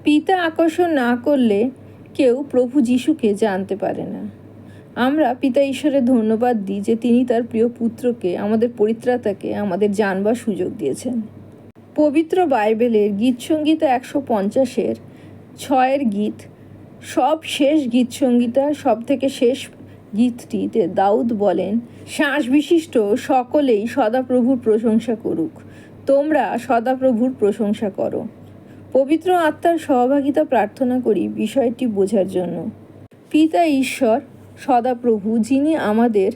পিতা আকর্ষণ না করলে কেউ প্রভু যিশুকে জানতে পারে না। আমরা পিতা ঈশ্বরের ধন্যবাদ দিই যে তিনি তার প্রিয় পুত্রকে, আমাদের পরিত্রাতাকে আমাদের জানবার সুযোগ দিয়েছেন। পবিত্র বাইবেলের গীতসংহিতা 150-এর 6 গীত, সব শেষ গীতসংহিতার সব থেকে শেষ গীতটিতে দাউদ বলেন, শ্বাস বিশিষ্ট সকলেই সদাপ্রভুর প্রশংসা করুক। তোমরা সদাপ্রভুর প্রশংসা করো। পবিত্র আত্মার সহভাগিতা প্রার্থনা করি বিষয়টি বোঝার জন্য। পিতা ঈশ্বর সদাপ্রভু, যিনি আমাদের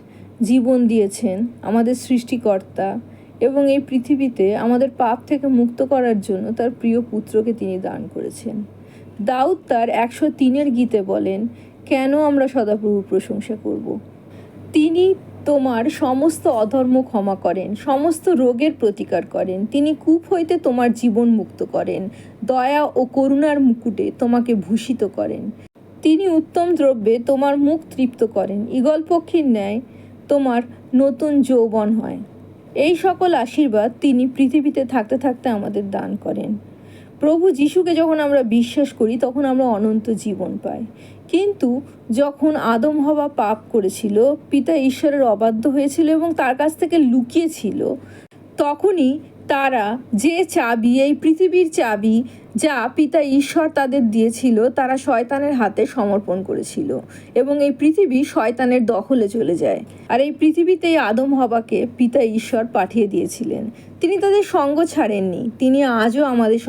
জীবন দিয়েছেন, আমাদের সৃষ্টিকর্তা, এবং এই পৃথিবীতে আমাদের পাপ থেকে মুক্ত করার জন্য তার প্রিয় পুত্রকে তিনি দান করেছেন। দাউদ তার 103 গীতে বলেন, কেন আমরা সদাপ্রভুর প্রশংসা করব? তিনি তোমার সমস্ত অধর্ম ক্ষমা করেন, সমস্ত রোগের প্রতিকার করেন। তিনি কূপ হইতে তোমার জীবন মুক্ত করেন, দয়া ও করুণার মুকুটে তোমাকে ভূষিত করেন। তিনি উত্তম দ্রব্যে তোমার মুখ তৃপ্ত করেন, ঈগল পক্ষীর ন্যায় তোমার নতুন যৌবন হয়। এই সকল আশীর্বাদ তিনি পৃথিবীতে থাকতে থাকতে আমাদের দান করেন। প্রভু যিশুকে যখন আমরা বিশ্বাস করি তখন আমরা অনন্ত জীবন পাই। কিন্তু যখন আদম হওয়া পাপ করেছিল, পিতা ঈশ্বরের অবাধ্য হয়েছিল এবং তার কাছ থেকে লুকিয়েছিল, তখনই তারা যে চাবি, এই পৃথিবীর চাবি যা পিতা ঈশ্বর তাদের দিয়েছিল, তারা শয়তানের হাতে সমর্পণ করেছিল এবং এই পৃথিবী শয়তানের দখলে চলে যায়। আর এই পৃথিবীতেই আদম হওয়াকে পিতা ঈশ্বর পাঠিয়ে দিয়েছিলেন। তিনি তাদের সঙ্গ ছাড়েননি, তিনি আজও আমাদের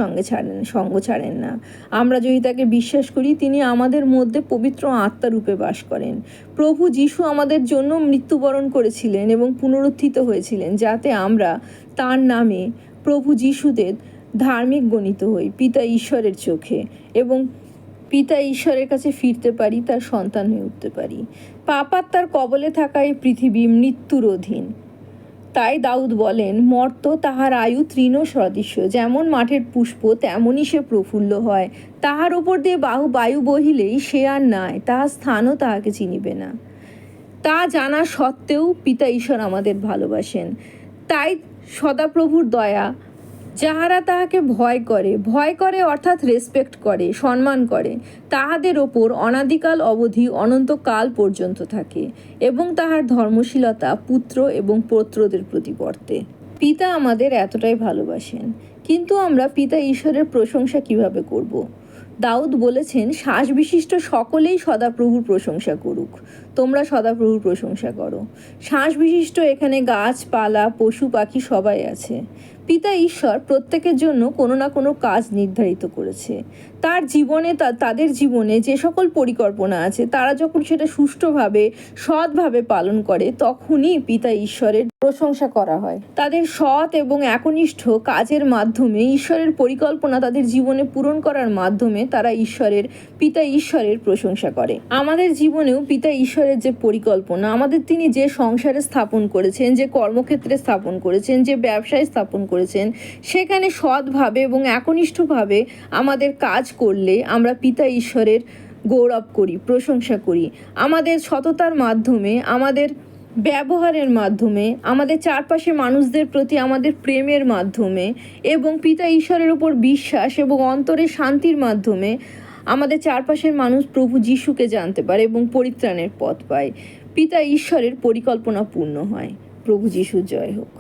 সঙ্গ ছাড়েন না। আমরা যদি তাকে বিশ্বাস করি, তিনি আমাদের মধ্যে পবিত্র আত্মারূপে বাস করেন। প্রভু যিশু আমাদের জন্য মৃত্যুবরণ করেছিলেন এবং পুনরুত্থিত হয়েছিলেন, যাতে আমরা তার নামে প্রভু যিশুদের ধার্মিক গণিত হই পিতা ঈশ্বরের চোখে এবং পিতা ঈশ্বরের কাছে ফিরতে পারি, তার সন্তান হয়ে উঠতে পারি। পাপাত্মার কবলে থাকা এই পৃথিবী মৃত্যুর অধীন। তাই দাউদ বলেন, মর্ত তাহার আয়ু তৃণ সদৃশ্য, যেমন মাঠের পুষ্প তেমনই সে প্রফুল্ল হয়। তাহার ওপর দিয়ে বায়ু বহিলেই সে আর নাই, তাহার স্থানও তাহাকে চিনিবে না। তা জানা সত্ত্বেও পিতা ঈশ্বর আমাদের ভালোবাসেন। তাই সদাপ্রভুর দয়া, যাহারা তাহাকে ভয় করে অর্থাৎ রেসপেক্ট করে, সম্মান করে, তাহাদের ওপর অনাদিকাল অবধি অনন্তকাল পর্যন্ত থাকে এবং তাহার ধর্মশীলতা পুত্র এবং পৌত্রদের প্রতি বর্তে। পিতা আমাদের এতটাই ভালোবাসেন, কিন্তু আমরা পিতা ঈশ্বরের প্রশংসা কিভাবে করব? দাউদ বলেছেন, শ্বাস বিশিষ্ট সকলেই সদাপ্রভুর প্রশংসা করুক। তোমরা সদাপ্রভুর প্রশংসা করো। শ্বাস বিশিষ্ট এখানে গাছপালা, পশু পাখি সবাই আছে। পিতা ঈশ্বর প্রত্যেকের জন্য কোনো না কোনো কাজ নির্ধারিত করেছে। তার জীবনে, তাদের জীবনে যে সকল পরিকল্পনা আছে, তারা যখন সেটা সুষ্ঠুভাবে সৎভাবে পালন করে, তখনই পিতা ঈশ্বরের প্রশংসা করা হয়। তাদের সৎ এবং একনিষ্ঠ কাজের মাধ্যমে, ঈশ্বরের পরিকল্পনা তাদের জীবনে পূরণ করার মাধ্যমে তারা পিতা ঈশ্বরের প্রশংসা করে। আমাদের জীবনেও পিতা ঈশ্বরের যে পরিকল্পনা, আমাদের তিনি যে সংসারে স্থাপন করেছেন, যে কর্মক্ষেত্রে স্থাপন করেছেন, যে ব্যবসায় স্থাপন করেছেন, সেখানে সৎভাবে এবং একনিষ্ঠভাবে আমাদের কাজ করলে আমরা পিতা ঈশ্বরের গৌরব করি, প্রশংসা করি। আমাদের সততার মাধ্যমে, আমাদের ব্যবহারের মাধ্যমে, আমাদের চারপাশে মানুষদের প্রতি আমাদের প্রেমের মাধ্যমে এবং পিতা ঈশ্বরের উপর বিশ্বাস এবং অন্তরের শান্তির মাধ্যমে আমাদের চারপাশের মানুষ প্রভু যিশুকে জানতে পারে এবং পরিত্রাণের পথ পায়। পিতা ঈশ্বরের পরিকল্পনা পূর্ণ হয়। প্রভু যিশুর জয় হোক।